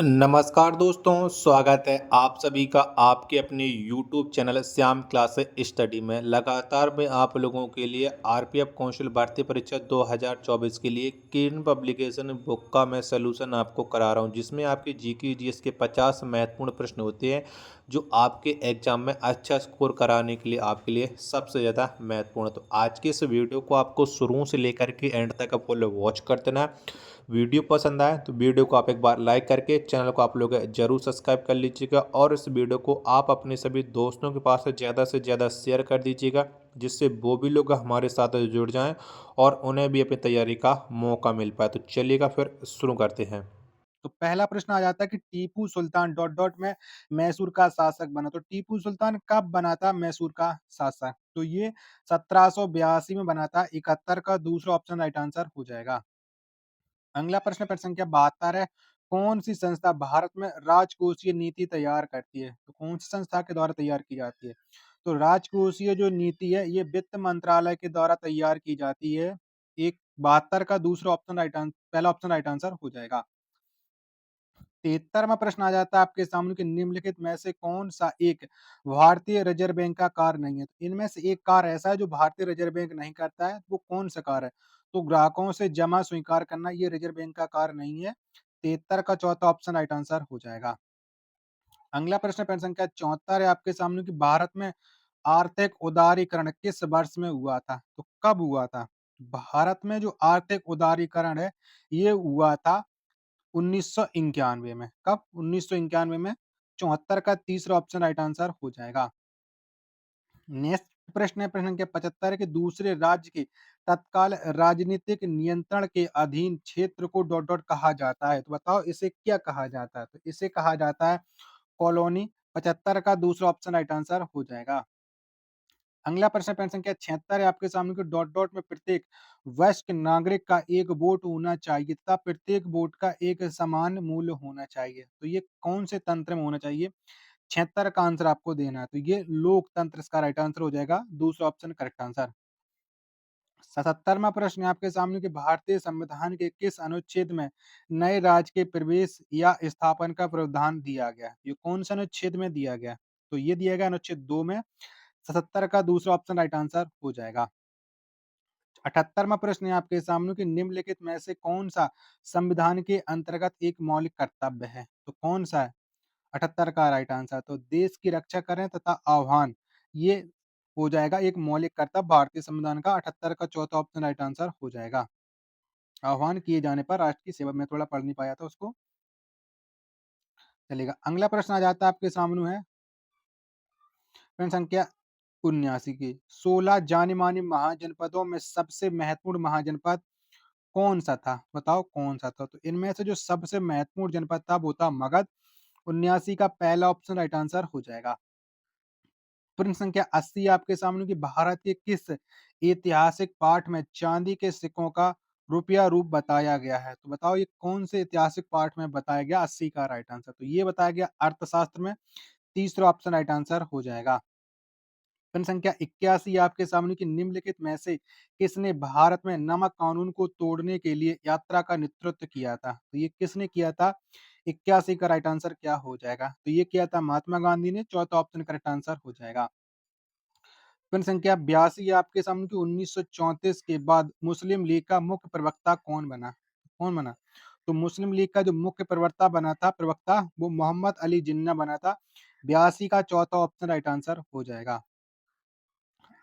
नमस्कार दोस्तों, स्वागत है आप सभी का आपके अपने YouTube channel Shyam class study में। लगातार मैं आप लोगों के लिए आरपीएफ काउंसिल भर्ती परीक्षा 2024 के लिए किरण पब्लिकेशन बुक का मैं सलूशन आपको करा रहा हूं, जिसमें आपके जीके जीएस के 50 महत्वपूर्ण प्रश्न होते हैं जो आपके एग्जाम में अच्छा स्कोर कराने के लिए आपके लिए सबसे ज़्यादा महत्वपूर्ण है। तो आज के इस वीडियो को आपको शुरू से लेकर के एंड तक फुल वॉच कर देना है। वीडियो पसंद आए तो वीडियो को आप एक बार लाइक करके चैनल को आप लोग जरूर सब्सक्राइब कर लीजिएगा और इस वीडियो को आप अपने सभी दोस्तों के पास से ज़्यादा शेयर कर दीजिएगा, जिससे वो भी लोग हमारे साथ जुड़ जाएं और उन्हें भी अपनी तैयारी का मौका मिल पाए। तो चलिएगा फिर शुरू करते हैं। तो पहला प्रश्न आ जाता है कि टीपू सुल्तान डॉट डॉट में मैसूर का शासक बना। तो टीपू सुल्तान कब बना था मैसूर का शासक? तो ये 1782 में बना था। 71 का दूसरा ऑप्शन राइट आंसर हो जाएगा। अगला प्रश्न प्रश्न संख्या 72 है। कौन सी संस्था भारत में राजकोषीय नीति तैयार करती है? तो कौन सी संस्था के द्वारा तैयार की जाती है? तो राजकोषीय जो नीति है ये वित्त मंत्रालय के द्वारा तैयार की जाती है। एक 72 का दूसरा ऑप्शन पहला ऑप्शन राइट आंसर हो जाएगा। 73वां प्रश्न आ जाता है आपके सामने कि निम्नलिखित में से कौन-सा एक भारतीय रिज़र्व बैंक का कार्य नहीं है? तो इनमें से एक कार्य ऐसा है जो भारतीय रिज़र्व बैंक नहीं करता है, वो कौन-सा कार्य है? तो ग्राहकों से जमा स्वीकार करना ये रिज़र्व बैंक का कार्य नहीं है। 73 का चौथा ऑप्शन राइट आंसर हो जाएगा। अगला प्रश्न प्रश्न संख्या 74 है आपके सामने कि भारत में आर्थिक उदारीकरण किस वर्ष में हुआ था? तो कब हुआ था? भारत में जो आर्थिक उदारीकरण है, ये हुआ था 1991 में। कब? 1991 में। 74 का तीसरा ऑप्शन राइट आंसर हो जाएगा। नेक्स्ट प्रश्न है प्रश्न संख्या 75 कि दूसरे राज्य के तत्काल राजनीतिक नियंत्रण के अधीन क्षेत्र को डॉट डॉट कहा जाता है। तो बताओ इसे क्या कहा जाता है? तो इसे कहा जाता है कॉलोनी। 75 का दूसरा ऑप्शन राइट आंसर हो जाएगा। अगला प्रश्न प्रश्न संख्या 76 है आपके सामने कि डॉट डॉट में प्रत्येक वयस्क नागरिक का एक वोट होना चाहिए तथा प्रत्येक वोट का एक समान मूल्य होना चाहिए। तो ये कौन से तंत्र में होना चाहिए? 76 का आंसर आपको देना है। तो ये लोकतंत्र इसका राइट आंसर हो जाएगा। दूसरा ऑप्शन करेक्ट आंसर। 77वां प्रश्न है आपके सामने कि भारतीय संविधान के किस अनुच्छेद में नए राज्य के प्रवेश या स्थापन का प्रावधान दिया गया? ये कौन से अनुच्छेद में दिया गया? तो ये दिया गया अनुच्छेद 2 में। 77 का दूसरा ऑप्शन राइट आंसर हो जाएगा। 78वां प्रश्न है आपके सामने कि निम्नलिखित में से कौन-सा संविधान के अंतर्गत एक मौलिक कर्तव्य है? तो कौन-सा है? 78 का राइट आंसर। तो देश की रक्षा करें तथा आह्वान, ये हो जाएगा एक मौलिक कर्तव्य भारतीय संविधान का। 78 का चौथा ऑप्शन राइट आंसर हो जाएगा। आह्वान किए जाने पर राष्ट्र की सेवा। मैं थोड़ा पढ़ नहीं पाया था उसको, चलेगा। अगला प्रश्न आ जाता है आपके सामने है प्रश्न संख्या 79 की 16 जाने-माने महाजनपदों में सबसे महत्वपूर्ण महाजनपद कौन-सा था? बताओ कौन-सा था? तो इनमें से जो सबसे महत्वपूर्ण जनपद था वो था मगध। 79 का पहला ऑप्शन राइट आंसर हो जाएगा। प्रश्न संख्या 80 आपके सामने कि भारत के किस ऐतिहासिक पाठ में चांदी के सिक्कों का रुपया रूप बताया गया है? तो बताओ ये कौन से ऐतिहासिक पाठ में बताया गया? 80 का राइट आंसर। तो ये बताया गया अर्थशास्त्र में। तीसरा ऑप्शन राइट आंसर हो जाएगा। प्रश्न संख्या 81 आपके सामने कि निम्नलिखित में से किसने भारत में नमक कानून को तोड़ने के लिए यात्रा का नेतृत्व किया था? तो ये किसने किया था? 81 का राइट आंसर क्या हो जाएगा? तो ये किया था महात्मा गांधी ने। चौथा ऑप्शन करेक्ट आंसर हो जाएगा। प्रश्न संख्या 82 आपके सामने कि 1934 के बाद मुस्लिम लीग का मुख्य प्रवक्ता कौन बना? कौन बना? तो मुस्लिम लीग का जो मुख्य प्रवक्ता वो मोहम्मद अली जिन्ना बना था। 82 का चौथा ऑप्शन राइट आंसर हो जाएगा।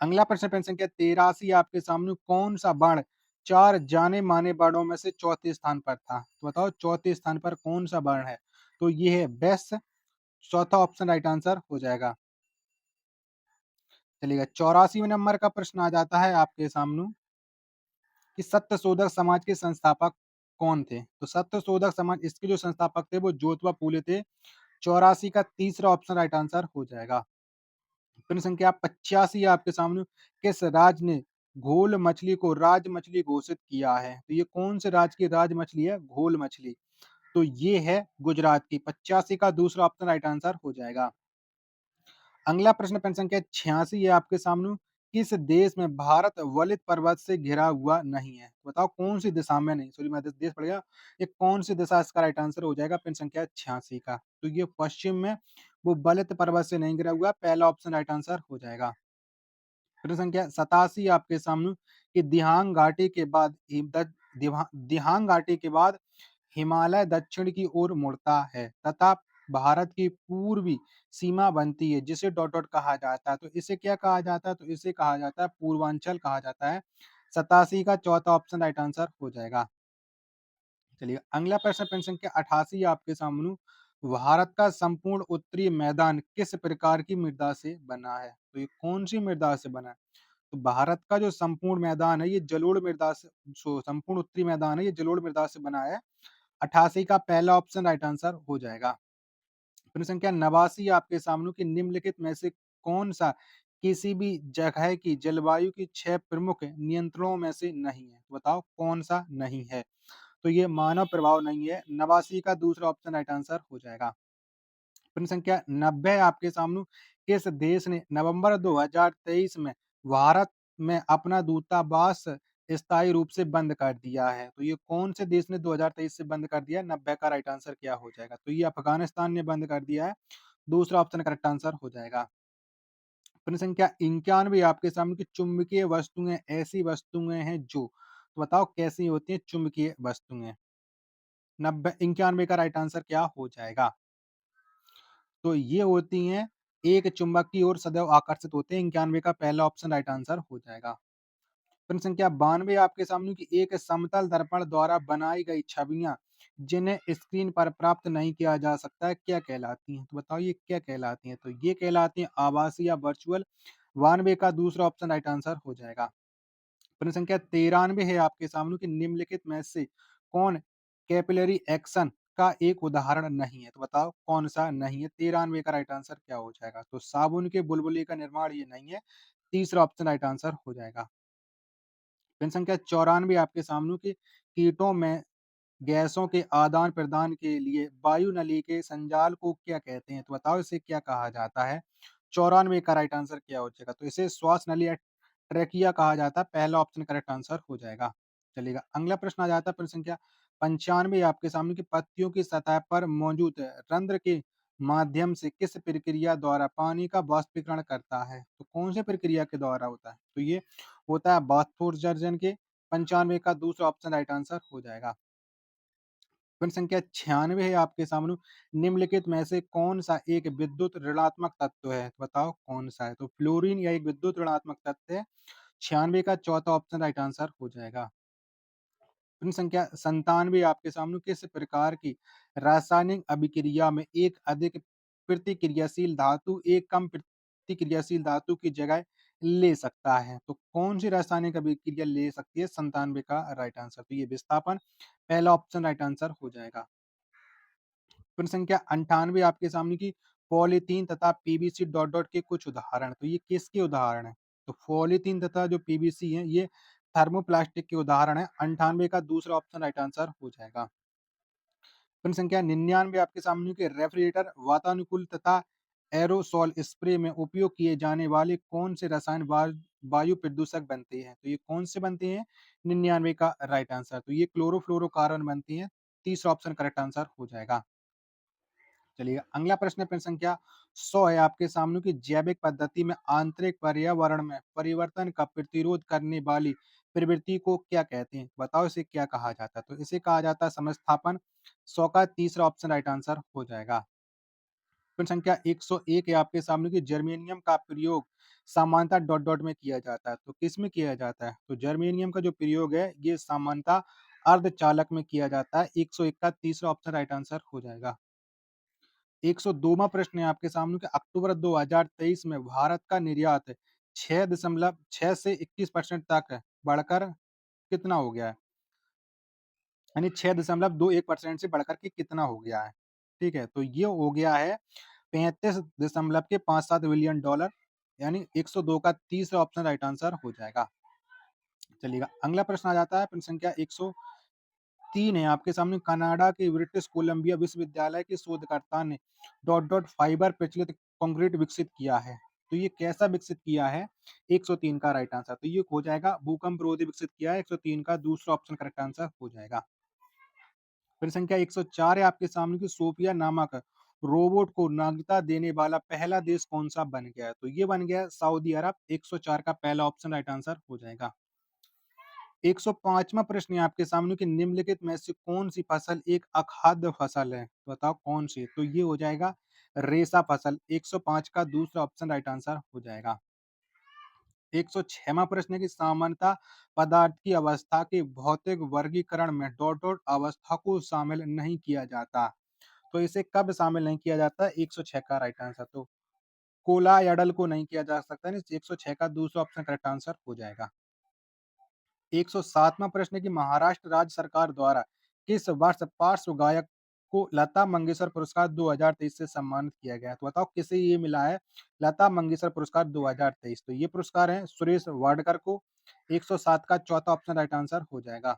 अगला प्रश्न प्रश्न संख्या 83 आपके सामने कौन सा बाण 4 जाने-माने बाणों में से चौथे स्थान पर था? तो बताओ चौथे स्थान पर कौन सा बाण है? तो ये है बेस। चौथा ऑप्शन राइट आंसर हो जाएगा। चलिएगा 84वें नंबर का प्रश्न आ जाता है आपके सामने कि सत्यशोधक समाज के संस्थापक कौन थे? तो सत्यशोधक समाज इसके जो संस्थापक थे वो ज्योतिबा फूले थे। 84 का तीसरा ऑप्शन राइट आंसर हो जाएगा। प्रश्न संख्या 85 आपके सामने किस राज्य ने घोल मछली को राज मछली घोषित किया है? तो ये कौन से राज्य की राज मछली है? घोल मछली। तो ये है गुजरात की। 85 का दूसरा ऑप्शन राइट आंसर हो जाएगा। अगला प्रश्न प्रश्न संख्या 86 है आपके सामने किस देश में भारत वलित पर्वत से घिरा हुआ नहीं है? बताओ कौन-सी दिशा में नहीं? सॉरी मैं देश पढ़ गया। ये कौन-सी दिशा इसका राइट आंसर हो जाएगा प्रश्न संख्या 86 का। तो ये पश्चिम में वो वलित पर्वत से नहीं घिरा हुआ, पहला ऑप्शन राइट आंसर हो जाएगा। प्रश्न संख्या 87 आपके सामने कि दिहांग घाटी के बाद दिहांग घाटी के बाद हिमालय दक्षिण की ओर मुड़ता है तथा भारत की पूर्वी सीमा बनती है जिसे डॉट डॉट कहा जाता है। तो इसे क्या कहा जाता है? तो इसे कहा जाता है पूर्वांचल कहा जाता है। 87 का चौथा ऑप्शन राइट आंसर हो जाएगा। चलिए अगला प्रश्न संख्या 88 आपके सामने भारत का संपूर्ण उत्तरी मैदान किस प्रकार की मृदा से बना है? तो ये कौन सी मृदा से बना है? तो भारत का जो संपूर्ण मैदान है ये जलोढ़ मृदा से संपूर्ण उत्तरी मैदान है ये जलोढ़ मृदा से बना है। 88 का पहला ऑप्शन राइट आंसर हो जाएगा। प्रश्न संख्या 89 आपके सामने कि निम्नलिखित में से कौन सा किसी भी जगह की जलवायु की 6 प्रमुख नियंत्रणों में से नहीं है? बताओ कौन सा नहीं है? तो ये मानव प्रभाव नहीं है। 89 का दूसरा ऑप्शन राइट आंसर हो जाएगा। प्रश्न संख्या 90 आपके सामने किस देश ने नवंबर 2023 में भारत में अपना दूतावास स्थायी रूप से बंद कर दिया है? तो ये कौन से देश ने 2023 से बंद कर दिया है? 90 का राइट आंसर क्या हो जाएगा? तो ये अफगानिस्तान ने बंद कर दिया है। दूसरा ऑप्शन करेक्ट आंसर हो जाएगा। प्रश्न संख्या 91 आपके सामने कि चुंबकीय वस्तुएं ऐसी वस्तुएं हैं जो तो बताओ कैसी होती हैं चुंबकीय वस्तुएं? 90 91 का राइट आंसर क्या हो जाएगा? तो ये होती हैं एक चुंबक की ओर सदैव आकर्षित होते हैं। 91 का पहला ऑप्शन राइट आंसर हो जाएगा। प्रश्न संख्या 92 आपके सामने कि एक समतल दर्पण द्वारा बनाई गई छवियां जिन्हें स्क्रीन पर प्राप्त नहीं किया जा सकता है क्या कहलाती हैं? तो बताओ ये क्या कहलाती हैं? तो ये कहलाती हैं आभासी या वर्चुअल। 92 का दूसरा ऑप्शन राइट आंसर हो जाएगा। प्रश्न संख्या 93 है आपके सामने कि निम्नलिखित में से कौन कैपिलरी एक्शन का एक उदाहरण नहीं है? तो बताओ कौन सा नहीं है? 93 का राइट आंसर क्या हो जाएगा? तो साबुन के बुलबुले का निर्माण ये नहीं है। तीसरा ऑप्शन राइट आंसर हो जाएगा। जनसंख्या 94 आपके सामने कि कीटों में गैसों के आदान-प्रदान के लिए वायुनली के संजाल को क्या कहते हैं? तो बताओ इसे क्या कहा जाता है? 94 का राइट आंसर क्या हो जाएगा? तो इसे श्वास नली या ट्रैकिया कहा जाता है। पहला ऑप्शन करेक्ट आंसर हो जाएगा। चलिएगा अगला प्रश्न आ जाता है प्रश्न संख्या 95 आपके सामने कि पत्तियों की सतह पर मौजूद रंध्र के माध्यम से किस प्रक्रिया द्वारा पानी का वाष्पीकरण करता है? तो कौन से प्रक्रिया के द्वारा होता है? तो ये होता है वाष्पोत्सर्जन के। 95 का दूसरा ऑप्शन राइट आंसर हो जाएगा। प्रश्न संख्या 96 है आपके सामने निम्नलिखित में से कौन सा एक विद्युत ऋणात्मक तत्व है? बताओ कौन सा है? तो फ्लोरीन या एक विद्युत ऋणात्मक तत्व है। 96 का चौथा ऑप्शन राइट आंसर हो जाएगा। प्रश्न संख्या 97 आपके सामने किस प्रकार की रासायनिक अभिक्रिया में एक अधिक प्रतिक्रियाशील धातु एक कम प्रतिक्रियाशील धातु की जगह ले सकता है? तो कौन सी रासायनिक अभिक्रिया ले सकती है? 97 का राइट आंसर। तो ये विस्थापन पहला ऑप्शन राइट आंसर हो जाएगा। प्रश्न संख्या 98 आपके सामने की पॉलीथीन तथा पीवीसी डॉट डॉट के कुछ उदाहरण। तो ये किसके उदाहरण हैं? तो पॉलीथीन तथा जो पीवीसी है ये थर्मोप्लास्टिक के उदाहरण है। 98 का दूसरा ऑप्शन राइट आंसर हो जाएगा। प्रश्न संख्या 99 आपके सामने के रेफ्रिजरेटर वातानुकूल तथा एरोसोल स्प्रे में उपयोग किए जाने वाले कौन से रसायन वायु प्रदूषक बनते हैं? तो ये कौन से बनते हैं? 99 का राइट आंसर। तो ये क्लोरोफ्लोरोकार्बन बनती हैं। तीसरा ऑप्शन करेक्ट आंसर हो जाएगा। चलिए अगला प्रश्न है प्रश्न संख्या 100 है आपके सामने की जैविक पद्धति में आंतरिक पर्यावरण में परिवर्तन का प्रतिरोध करने वाली प्रवृत्ति को क्या कहते हैं? बताओ इसे क्या कहा जाता है? तो इसे कहा जाता है समस्थापन। 100 का तीसरा ऑप्शन राइट आंसर हो जाएगा। प्रश्न संख्या 101 है आपके सामने की जर्मेनियम का प्रयोग सामान्यतः डॉट डॉट में किया जाता है। तो किस में किया जाता है? तो जर्मेनियम का जो प्रयोग है ये सामान्यतः अर्धचालक में किया जाता है। 101 का तीसरा ऑप्शन राइट आंसर हो जाएगा। 102वां प्रश्न है आपके सामने कि अक्टूबर 2023 में भारत का निर्यात 6.6 से 21% तक बढ़कर कितना हो गया है? यानी 6.21% से बढ़कर के कितना हो गया है? ठीक है, तो ये हो गया है 35.57 बिलियन डॉलर यानी 102 का तीसरा ऑप्शन राइट आंसर हो जाएगा। चलिएगा अगला प्रश्न आ जाता है प्रश्न संख्या 103 है आपके सामने कनाडा के ब्रिटिश कोलंबिया विश्वविद्यालय के शोधकर्ता ने डॉट डॉट फाइबर प्रचलित कंक्रीट विकसित किया है। तो ये कैसा विकसित किया है? 103 का राइट आंसर। तो ये हो जाएगा भूकंप रोधी विकसित किया है 103 का दूसरा ऑप्शन करेक्ट आंसर हो जाएगा। फिर संख्या 104 है आपके सामने की सोफिया नामक रोबोट को नागरिकता देने वाला पहला देश कौन-सा बन गया है? तो ये बन गया सऊदी अरब। 104 का पहला ऑप्शन राइट आंसर हो जाएगा। 105वां प्रश्न है आपके सामने कि निम्नलिखित में से कौन-सी फसल एक अखाद्य फसल है? तो बताओ कौन-सी? तो ये हो जाएगा रेशा फसल। 105 का दूसरा ऑप्शन राइट आंसर हो जाएगा। 106वां प्रश्न है कि सामान्यतः पदार्थ की अवस्था के भौतिक वर्गीकरण में डॉट डॉट अवस्था को शामिल नहीं किया जाता। तो इसे कब शामिल नहीं किया जाता? 106 का राइट आंसर। तो कोलायडल को नहीं किया जा सकता है। 106 का दूसरा ऑप्शन करेक्ट आंसर हो जाएगा। 107वां प्रश्न है कि महाराष्ट्र राज्य सरकार द्वारा किस वर्ष पार्श्व गायक को लता मंगेशकर पुरस्कार 2023 से सम्मानित किया गया है? तो बताओ किसे ये मिला है लता मंगेशकर पुरस्कार 2023? तो ये पुरस्कार है सुरेश वाडकर को। 107 का चौथा ऑप्शन राइट आंसर हो जाएगा।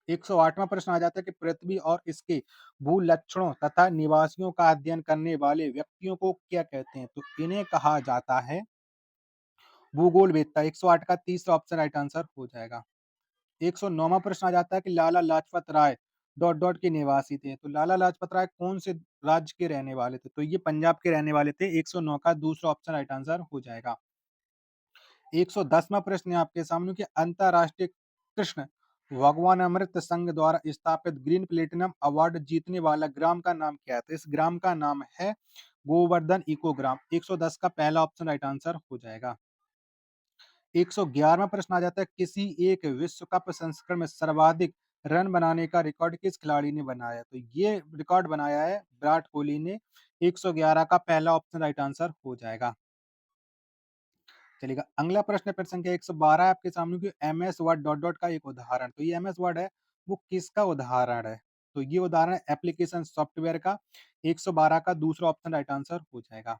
108वां प्रश्न आ जाता है कि पृथ्वी और इसके भू लक्षणों तथा निवासियों का अध्ययन करने वाले व्यक्तियों को क्या कहते हैं? तो इन्हें कहा जाता है भूगोलवेत्ता। 108 का तीसरा ऑप्शन राइट आंसर हो जाएगा। 109वां प्रश्न आ जाता है कि लाला लाजपत राय डॉट डॉट के निवासी थे। तो लाला लाजपत राय कौन से राज्य के रहने वाले थे? तो ये पंजाब के रहने वाले थे। 109 का दूसरा ऑप्शन राइट आंसर हो जाएगा। 110वां प्रश्न है आपके सामने कि अंतर्राष्ट्रीय कृष्ण भगवानामृत संघ द्वारा स्थापित ग्रीन प्लेटिनम अवार्ड जीतने वाला ग्राम का नाम क्या है? तो इस ग्राम का नाम है गोवर्धन इको ग्राम। 110 का पहला ऑप्शन राइट आंसर हो जाएगा। 111वां प्रश्न आ जाता है किसी एक विश्व कप संस्करण में सर्वाधिक रन बनाने का रिकॉर्ड किस खिलाड़ी ने बनाया? तो ये रिकॉर्ड बनाया है विराट कोहली ने। 111 का पहला ऑप्शन राइट आंसर हो जाएगा। चलिएगा अगला प्रश्न है फिर संख्या 112 है आपके सामने की एमएस वर्ड डॉट डॉट का एक उदाहरण। तो ये एमएस वर्ड है वो किसका उदाहरण है? तो ये उदाहरण है एप्लीकेशन सॉफ्टवेयर का। 112 का दूसरा ऑप्शन राइट आंसर हो जाएगा।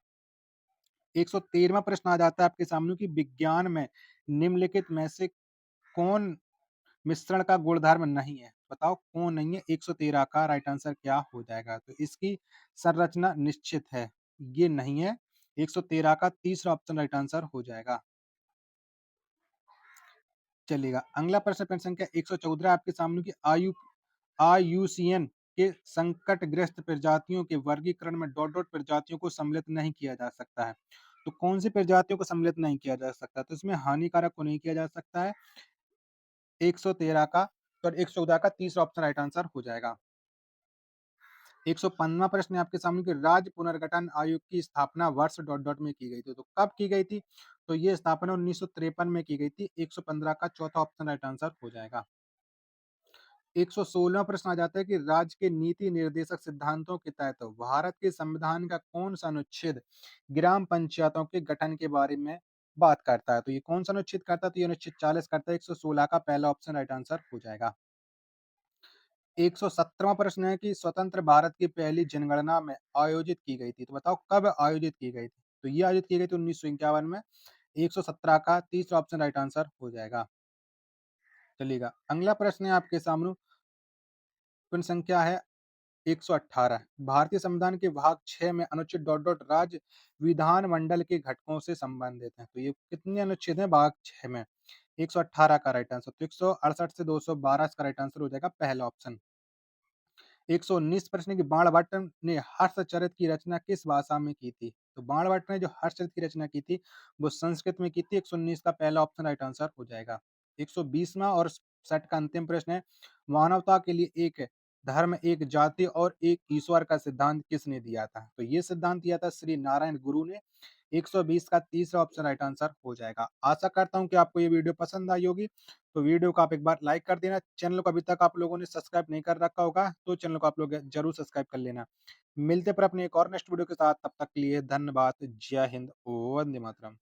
113वां प्रश्न आ जाता है आपके सामने कि विज्ञान में निम्नलिखित में से कौन मिश्रण का गुणधर्म नहीं है? बताओ कौन नहीं है? 113 का राइट आंसर क्या हो जाएगा? तो इसकी संरचना निश्चित है, ये नहीं है। 113 का तीसरा ऑप्शन राइट आंसर हो जाएगा। चलिएगा अगला प्रश्न प्रश्न संख्या 114 आपके सामने की आईयूसीएन के संकटग्रस्त प्रजातियों के वर्गीकरण में डॉट डॉट प्रजातियों को सम्मिलित नहीं किया जा सकता है। तो कौन सी प्रजातियों को सम्मिलित नहीं किया जा सकता? तो इसमें हानिकारक को नहीं किया जा सकता है। 113 का और 114 का तीसरा ऑप्शन राइट आंसर हो जाएगा। 115वां प्रश्न है आपके सामने कि राज्य पुनर्गठन आयोग की स्थापना वर्ष डॉट डॉट में की गई थी। तो कब की गई थी? तो ये स्थापना 1953 में की गई थी। 115 का चौथा ऑप्शन राइट आंसर हो जाएगा। 116वां प्रश्न आ जाता है कि राज्य के नीति निर्देशक सिद्धांतों के तहत भारत के संविधान का कौन सा अनुच्छेद ग्राम पंचायतों के गठन के बारे में बात करता है? तो ये कौन सा अनुच्छेद करता है? तो ये अनुच्छेद 40 करता है। 116 का पहला ऑप्शन राइट आंसर हो जाएगा। 117वां प्रश्न है कि स्वतंत्र भारत की पहली जनगणना में आयोजित की गई थी। तो बताओ कब आयोजित की गई थी? तो ये आयोजित की गई थी 1951 में। 117 का तीसरा ऑप्शन राइट आंसर हो जाएगा। चलिएगा अगला प्रश्न है आपके सामने प्रश्न संख्या है 118 भारतीय संविधान के भाग 6 में अनुच्छेद डॉट डॉट राज्य विधानमंडल के घटकों से संबंधित है। तो ये कितने अनुच्छेद हैं भाग 6 में? 118 का राइट आंसर। तो 168 से 212 इसका राइट आंसर हो जाएगा पहला ऑप्शन। 119 प्रश्न की बाणभट्ट ने हर्षचरित की रचना किस भाषा में की थी? तो बाणभट्ट ने जो हर्षचरित की रचना की थी वो संस्कृत में की थी। 119 का पहला ऑप्शन राइट आंसर हो जाएगा। 120वां और 60 का अंतिम प्रश्न है मानवता के लिए एक धर्म एक जाति और एक ईश्वर का सिद्धांत किसने दिया था? तो ये सिद्धांत दिया था श्री नारायण गुरु ने। 120 का तीसरा ऑप्शन राइट आंसर हो जाएगा। आशा करता हूँ कि आपको ये वीडियो पसंद आई होगी। तो वीडियो को आप एक बार लाइक कर देना। चैनल को अभी तक आप लोगों ने सब्सक्राइब नहीं कर रखा होगा तो चैनल को आप लोग जरूर सब्सक्राइब कर लेना। मिलते पर अपने एक और नेक्स्ट वीडियो के साथ, तब तक के लिए धन्यवाद। जय हिंद, वंदे मातरम।